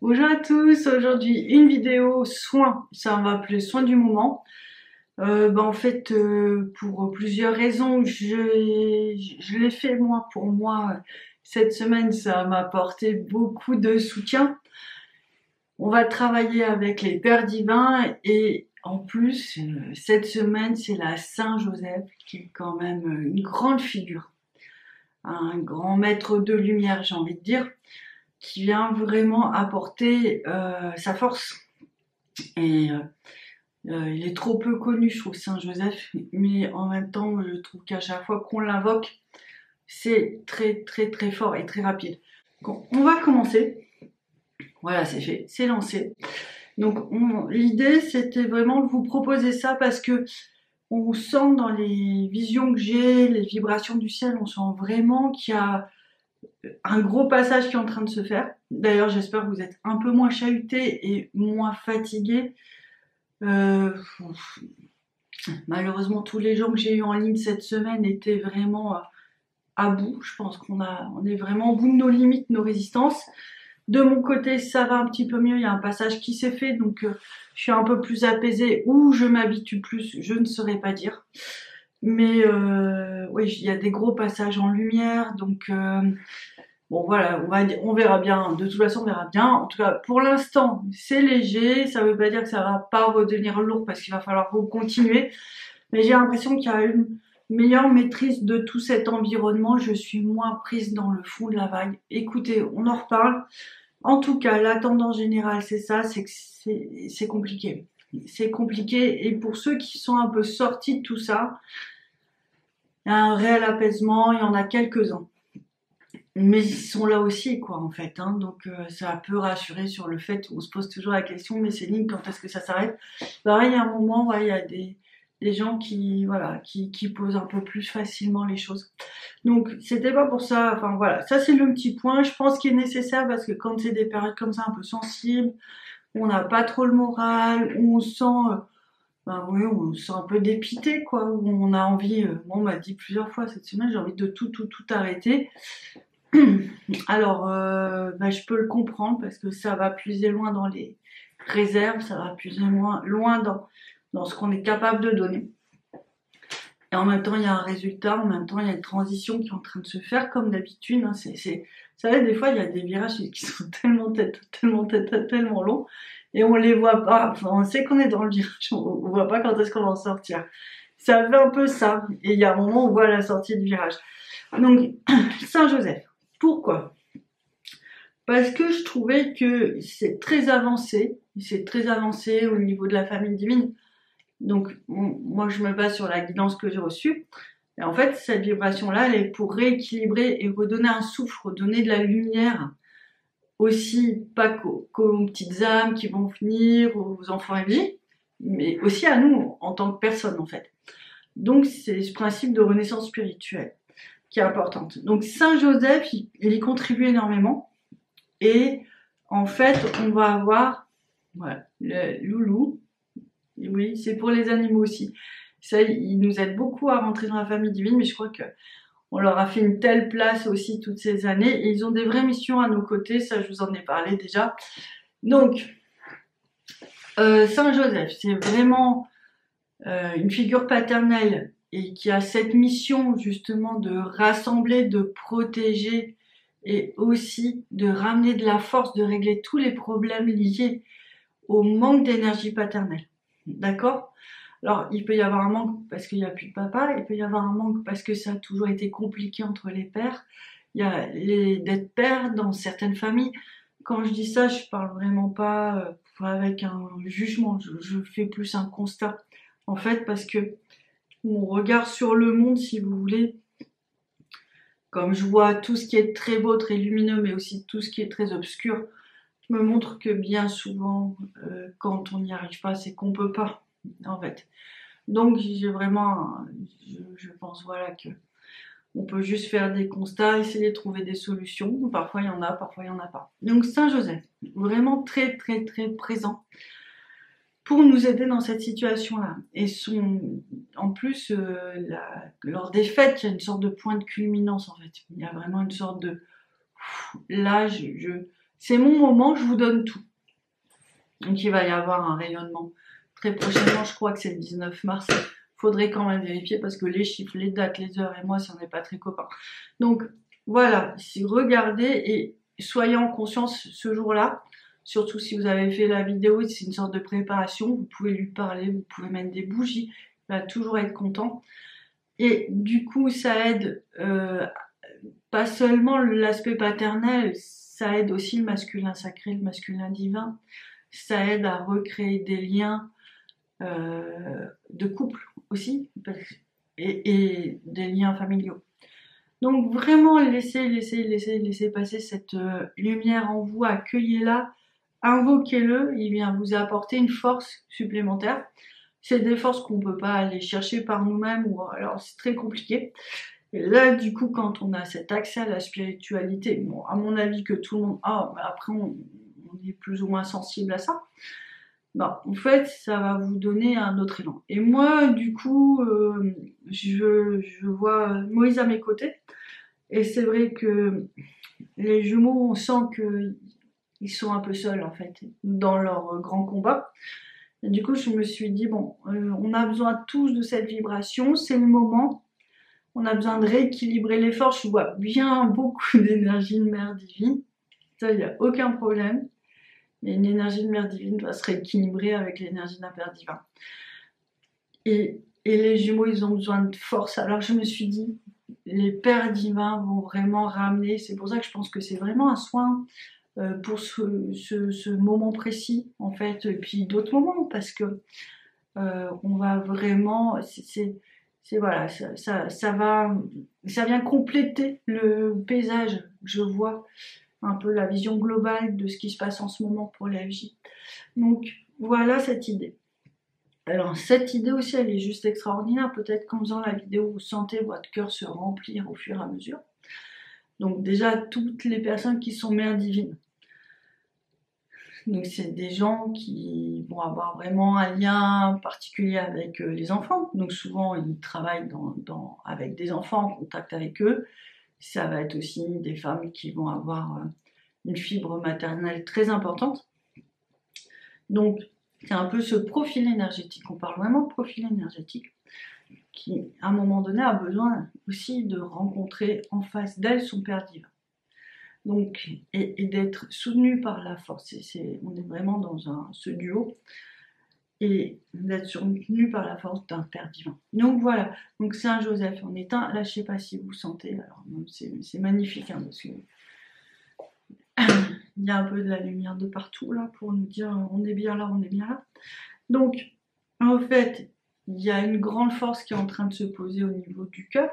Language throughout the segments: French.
Bonjour à tous, aujourd'hui une vidéo soin, ça on va appeler soin du moment. Pour plusieurs raisons, je l'ai fait moi pour moi. Cette semaine, ça m'a apporté beaucoup de soutien. On va travailler avec les Pères divins et en plus, cette semaine, c'est la Saint-Joseph qui est quand même une grande figure, un grand maître de lumière, j'ai envie de dire, qui vient vraiment apporter sa force. Et il est trop peu connu, je trouve, Saint Joseph, mais en même temps, je trouve qu'à chaque fois qu'on l'invoque, c'est très très très fort et très rapide. Donc, on va commencer. Voilà, c'est fait, c'est lancé. Donc l'idée, c'était vraiment de vous proposer ça parce que on sent dans les visions que j'ai, les vibrations du ciel, on sent vraiment qu'il y a un gros passage qui est en train de se faire. D'ailleurs, j'espère que vous êtes un peu moins chahutés et moins fatigués. Euh, Malheureusement, tous les gens que j'ai eu en ligne cette semaine étaient vraiment à bout. Je pense on est vraiment au bout de nos limites, nos résistances. De mon côté, ça va un petit peu mieux. Il y a un passage qui s'est fait, donc je suis un peu plus apaisée ou je m'habitue plus. Je ne saurais pas dire. Mais oui, il y a des gros passages en lumière, donc bon voilà, on verra bien. De toute façon, on verra bien. En tout cas, pour l'instant, c'est léger. Ça veut pas dire que ça va pas redevenir lourd parce qu'il va falloir continuer. Mais j'ai l'impression qu'il y a une meilleure maîtrise de tout cet environnement. Je suis moins prise dans le fond de la vague. Écoutez, on en reparle. En tout cas, la tendance générale, c'est ça, c'est que c'est compliqué. C'est compliqué. Et pour ceux qui sont un peu sortis de tout ça, il y a un réel apaisement. Il y en a quelques-uns. Mais ils sont là aussi, quoi, en fait. Hein. Donc, ça peut rassurer sur le fait où on se pose toujours la question, mais Céline, quand est-ce que ça s'arrête? Bah, il y a un moment, ouais, il y a des gens qui, voilà, qui posent un peu plus facilement les choses. Donc, c'était pas pour ça. Enfin, voilà. Ça, c'est le petit point, je pense, qui est nécessaire parce que quand c'est des périodes comme ça, un peu sensibles, où on n'a pas trop le moral, où on sent, ben oui, on se sent un peu dépité, quoi, où on a envie, moi, on m'a dit plusieurs fois cette semaine, j'ai envie de tout arrêter. Alors, je peux le comprendre parce que ça va puiser loin dans les réserves, ça va puiser loin dans ce qu'on est capable de donner. Et en même temps, il y a un résultat, en même temps, il y a une transition qui est en train de se faire comme d'habitude. Hein. Vous savez, des fois, il y a des virages qui sont tellement longs et on les voit pas. Enfin, on sait qu'on est dans le virage, on voit pas quand est-ce qu'on va en sortir. Ça fait un peu ça. Et il y a un moment où on voit la sortie du virage. Donc, Saint-Joseph. Pourquoi? Parce que je trouvais que c'est très avancé au niveau de la famille divine. Donc, moi, je me base sur la guidance que j'ai reçue. Et en fait, cette vibration-là, elle est pour rééquilibrer et redonner un souffle, redonner de la lumière aussi, pas qu'aux petites âmes qui vont venir, aux enfants éveillés, mais aussi à nous en tant que personne, en fait. Donc, c'est ce principe de renaissance spirituelle qui est importante. Donc, Saint Joseph, il y contribue énormément. Et en fait, on va avoir voilà, le loulou. Et oui, c'est pour les animaux aussi. Ça, ils nous aident beaucoup à rentrer dans la famille divine, mais je crois que on leur a fait une telle place aussi toutes ces années. Et ils ont des vraies missions à nos côtés, ça je vous en ai parlé déjà. Donc, Saint Joseph, c'est vraiment une figure paternelle et qui a cette mission justement de rassembler, de protéger et aussi de ramener de la force, de régler tous les problèmes liés au manque d'énergie paternelle. D'accord? Alors, il peut y avoir un manque parce qu'il n'y a plus de papa, il peut y avoir un manque parce que ça a toujours été compliqué entre les pères. Il y a d'être père dans certaines familles. Quand je dis ça, je parle vraiment pas avec un jugement, je fais plus un constat. En fait, parce que mon regard sur le monde, si vous voulez, comme je vois tout ce qui est très beau, très lumineux, mais aussi tout ce qui est très obscur, je me montre que bien souvent, quand on n'y arrive pas, c'est qu'on peut pas, en fait. Donc, j'ai vraiment, je pense, voilà, que on peut juste faire des constats, essayer de trouver des solutions. Parfois, il y en a, parfois, il y en a pas. Donc, Saint Joseph, vraiment très, très, très présent pour nous aider dans cette situation-là. Et en plus, lors des fêtes, il y a une sorte de point de culminance, en fait. Il y a vraiment une sorte de, là, c'est mon moment, je vous donne tout. Donc il va y avoir un rayonnement très prochainement, je crois que c'est le 19 mars. Faudrait quand même vérifier parce que les chiffres, les dates, les heures et moi, si on n'est pas très copains. Donc voilà, regardez et soyez en conscience ce jour-là. Surtout si vous avez fait la vidéo, c'est une sorte de préparation. Vous pouvez lui parler, vous pouvez mettre des bougies. Il va toujours être content. Et du coup, ça aide pas seulement l'aspect paternel, ça aide aussi le masculin sacré, le masculin divin. Ça aide à recréer des liens de couple aussi et des liens familiaux. Donc vraiment laissez passer cette lumière en vous, accueillez-la, invoquez-le, il vient vous apporter une force supplémentaire. C'est des forces qu'on peut pas aller chercher par nous-mêmes ou alors c'est très compliqué. Et là, du coup, quand on a cet accès à la spiritualité, bon, à mon avis que tout le monde a, mais après on est plus ou moins sensible à ça. Bon, en fait, ça va vous donner un autre élan. Et moi, du coup, je vois Moïse à mes côtés. Et c'est vrai que les jumeaux, on sent qu'ils sont un peu seuls, en fait, dans leur grand combat. Et du coup, je me suis dit, bon, on a besoin tous de cette vibration, c'est le moment. On a besoin de rééquilibrer les forces. Je vois bien beaucoup d'énergie de mère divine. Ça, il n'y a aucun problème. Mais une énergie de mère divine doit se rééquilibrer avec l'énergie d'un père divin. Et les jumeaux, ils ont besoin de force. Alors je me suis dit, les pères divins vont vraiment ramener. C'est pour ça que je pense que c'est vraiment un soin pour ce moment précis, en fait, et puis d'autres moments, parce que on va vraiment, voilà, ça vient compléter le paysage. Je vois un peu la vision globale de ce qui se passe en ce moment pour la vie. Donc voilà cette idée. Alors cette idée aussi, elle est juste extraordinaire. Peut-être qu'en faisant la vidéo, vous sentez votre cœur se remplir au fur et à mesure. Donc déjà, toutes les personnes qui sont mères divines. Donc c'est des gens qui vont avoir vraiment un lien particulier avec les enfants. Donc souvent, ils travaillent avec des enfants, en contact avec eux. Ça va être aussi des femmes qui vont avoir une fibre maternelle très importante. Donc, c'est un peu ce profil énergétique. On parle vraiment de profil énergétique qui, à un moment donné, a besoin aussi de rencontrer en face d'elle son père divin. Donc, et d'être soutenu par la force. On est vraiment dans ce duo et d'être soutenu par la force d'un père divin. Donc voilà, donc Saint Joseph en est un. Là, je sais pas si vous sentez, alors c'est magnifique, hein, parce que il y a un peu de la lumière de partout là pour nous dire on est bien là, on est bien là. Donc en fait, il y a une grande force qui est en train de se poser au niveau du cœur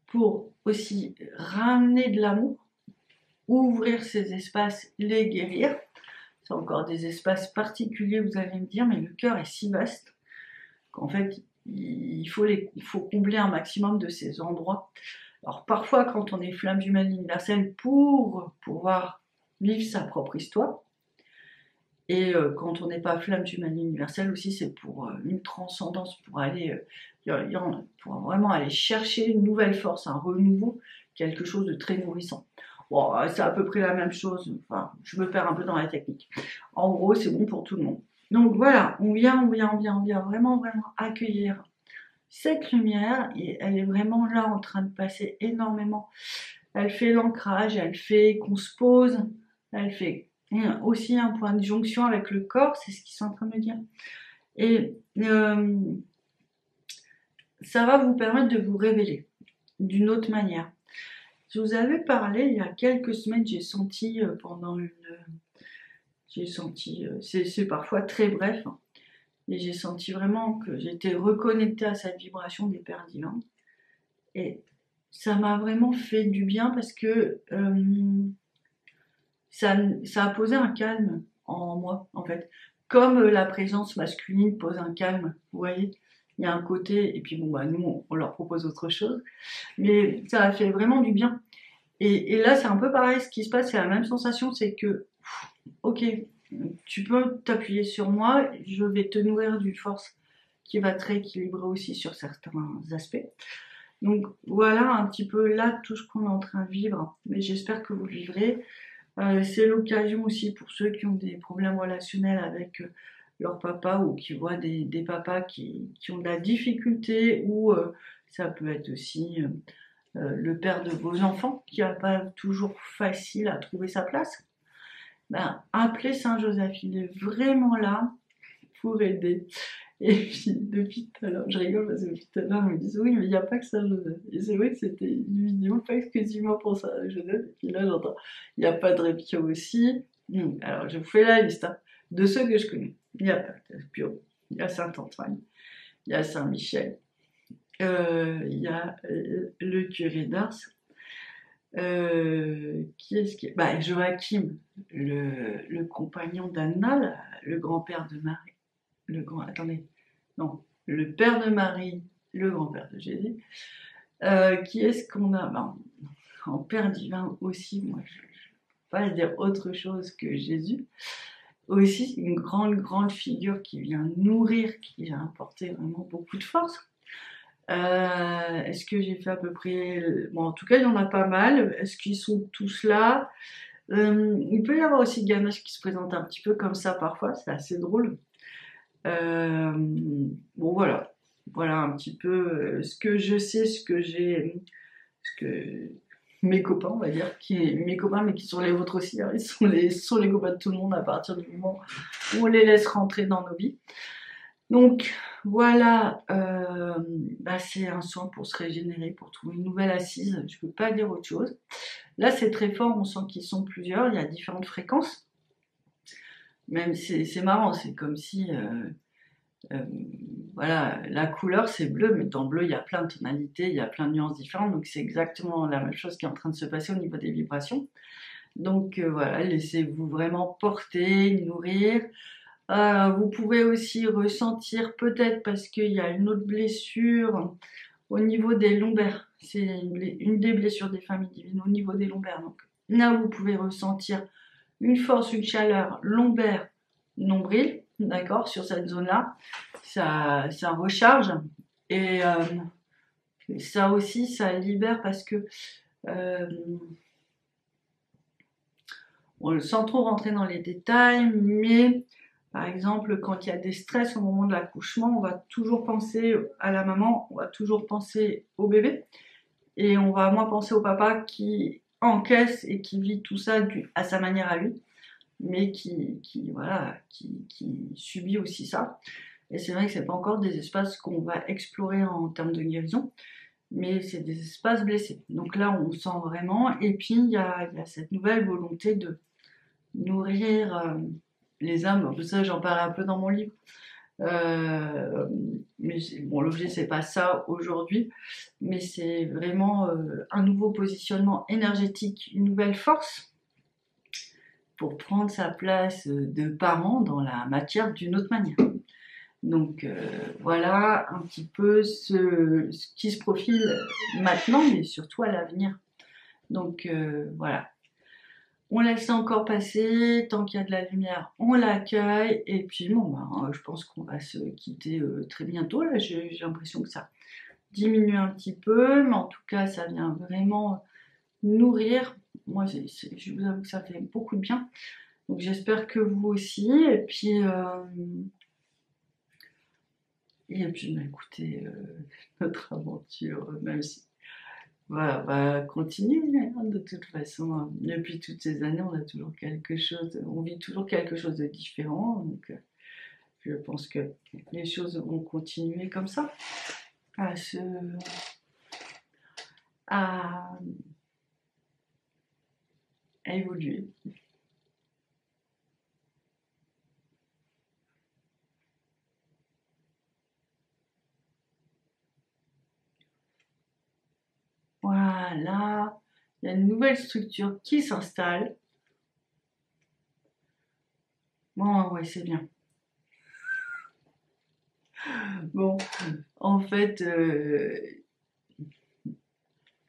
pour aussi ramener de l'amour, ouvrir ces espaces, les guérir. C'est encore des espaces particuliers, vous allez me dire, mais le cœur est si vaste qu'en fait, il faut combler un maximum de ces endroits. Alors parfois, quand on est flamme jumelle universelle, pour pouvoir vivre sa propre histoire, et quand on n'est pas flamme jumelle universelle aussi, c'est pour une transcendance, pour aller, pour vraiment aller chercher une nouvelle force, un renouveau, quelque chose de très nourrissant. Bon, c'est à peu près la même chose, enfin, je me perds un peu dans la technique. En gros, c'est bon pour tout le monde. Donc voilà, on vient vraiment accueillir cette lumière et elle est vraiment là en train de passer énormément. Elle fait l'ancrage, elle fait qu'on se pose, elle fait aussi un point de jonction avec le corps, c'est ce qu'ils sont en train de me dire. Et ça va vous permettre de vous révéler d'une autre manière. Je vous avais parlé il y a quelques semaines, j'ai senti c'est parfois très bref, hein, et j'ai senti vraiment que j'étais reconnectée à cette vibration des pères divins. Et ça m'a vraiment fait du bien parce que ça a posé un calme en moi, en fait. Comme la présence masculine pose un calme, vous voyez, il y a un côté, et puis bon, bah, nous, on leur propose autre chose, mais ça a fait vraiment du bien. Et là, c'est un peu pareil, ce qui se passe, c'est la même sensation, c'est que, ok, tu peux t'appuyer sur moi, je vais te nourrir d'une force qui va te rééquilibrer aussi sur certains aspects. Donc voilà un petit peu là tout ce qu'on est en train de vivre, mais j'espère que vous le vivrez. C'est l'occasion aussi pour ceux qui ont des problèmes relationnels avec leur papa ou qui voient des papas qui ont de la difficulté ou ça peut être aussi le père de vos enfants qui n'a pas toujours facile à trouver sa place. Ben, appelez Saint-Joseph, il est vraiment là pour aider. Et puis, depuis tout à l'heure, je rigole parce que depuis tout à l'heure, ils me disent oui, mais il n'y a pas que Saint-Joseph. Et c'est vrai que c'était une vidéo pas exclusivement pour Saint-Joseph. Et puis là, j'entends, il n'y a pas de Répio aussi. Alors, je vous fais la liste de ceux que je connais. Il n'y a pas de Répio. Il y a Saint-Antoine. Il y a Saint-Michel. Il y a le curé d'Ars. Qui est-ce qui est bah, Joachim, le compagnon d'Anna, le grand-père de Marie. Attendez. Non, le père de Marie, le grand-père de Jésus. Qui est-ce qu'on a en père divin aussi, moi je ne vais pas dire autre chose que Jésus. Aussi une grande figure qui vient nourrir, qui vient apporter vraiment beaucoup de force. Est-ce que j'ai fait à peu près... Bon, en tout cas, il y en a pas mal. Est-ce qu'ils sont tous là? Il peut y avoir aussi Ganesh qui se présente un petit peu comme ça parfois, c'est assez drôle. Bon, voilà un petit peu ce que je sais, ce que mes copains, on va dire, mes copains, mais qui sont les vôtres aussi, hein, ils sont les copains de tout le monde à partir du moment où on les laisse rentrer dans nos vies. Donc voilà, c'est un soin pour se régénérer, pour trouver une nouvelle assise, je peux pas dire autre chose. Là c'est très fort, on sent qu'ils sont plusieurs, il y a différentes fréquences. Même c'est marrant, c'est comme si voilà, la couleur c'est bleu, mais dans le bleu il y a plein de tonalités, il y a plein de nuances différentes, donc c'est exactement la même chose qui est en train de se passer au niveau des vibrations. Donc voilà, laissez-vous vraiment porter, nourrir. Vous pouvez aussi ressentir peut-être parce qu'il y a une autre blessure au niveau des lombaires. C'est une des blessures des familles divines au niveau des lombaires. Donc là, vous pouvez ressentir une force, une chaleur lombaire, nombril, d'accord, sur cette zone-là. Ça recharge et ça aussi, ça libère parce que sans trop rentrer dans les détails, mais par exemple, quand il y a des stress au moment de l'accouchement, on va toujours penser à la maman, on va toujours penser au bébé, et on va moins penser au papa qui encaisse et qui vit tout ça à sa manière à lui, mais qui subit aussi ça. Et c'est vrai que c'est pas encore des espaces qu'on va explorer en termes de guérison, mais c'est des espaces blessés. Donc là, on sent vraiment, et puis il y a cette nouvelle volonté de nourrir les âmes. Ça, j'en parle un peu dans mon livre. Mais bon, l'objet c'est pas ça aujourd'hui, mais c'est vraiment un nouveau positionnement énergétique, une nouvelle force pour prendre sa place de parent dans la matière d'une autre manière. Donc voilà un petit peu ce qui se profile maintenant, mais surtout à l'avenir. Donc voilà. On laisse ça encore passer, tant qu'il y a de la lumière, on l'accueille, et puis bon, je pense qu'on va se quitter très bientôt. Là, j'ai l'impression que ça diminue un petit peu, mais en tout cas, ça vient vraiment nourrir. Moi, je vous avoue que ça fait beaucoup de bien. Donc j'espère que vous aussi, et puis écoutez, notre aventure, même si va continuer, hein, de toute façon. Depuis toutes ces années, on a toujours quelque chose, on vit toujours quelque chose de différent. Donc, je pense que les choses vont continuer comme ça, à évoluer. Voilà, il y a une nouvelle structure qui s'installe. Bon, ouais, c'est bien. Bon, en fait,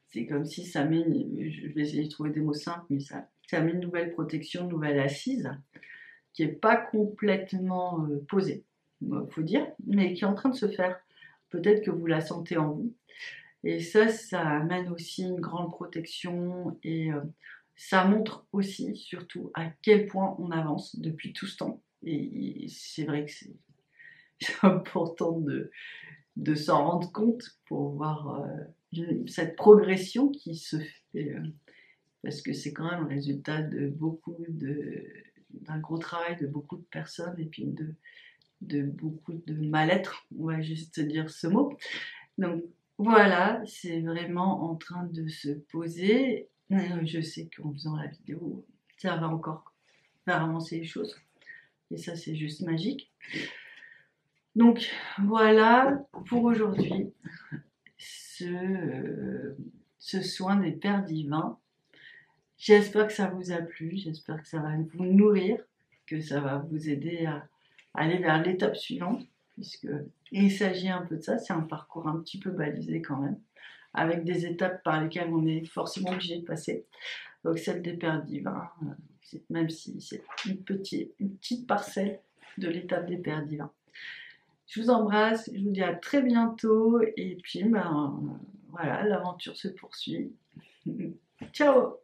c'est comme si ça met, je vais essayer de trouver des mots simples, mais ça met une nouvelle protection, une nouvelle assise, qui n'est pas complètement posée, faut dire, mais qui est en train de se faire. Peut-être que vous la sentez en vous. Et ça amène aussi une grande protection et Ça montre aussi, surtout, à quel point on avance depuis tout ce temps. Et c'est vrai que c'est important de s'en rendre compte pour voir cette progression qui se fait, parce que c'est quand même le résultat de d'un gros travail de beaucoup de personnes et puis de beaucoup de mal-être, on va juste dire ce mot. Donc voilà, c'est vraiment en train de se poser. Je sais qu'en faisant la vidéo, ça va encore faire avancer les choses. Et ça, c'est juste magique. Donc voilà pour aujourd'hui ce soin des Pères divins. J'espère que ça vous a plu, j'espère que ça va vous nourrir, que ça va vous aider à aller vers l'étape suivante, puisque il s'agit un peu de ça, c'est un parcours un petit peu balisé quand même, avec des étapes par lesquelles on est forcément obligé de passer. Donc celle des Pères divins, même si c'est une petite parcelle de l'étape des Pères divins. Je vous embrasse, je vous dis à très bientôt, et puis voilà, l'aventure se poursuit. Ciao!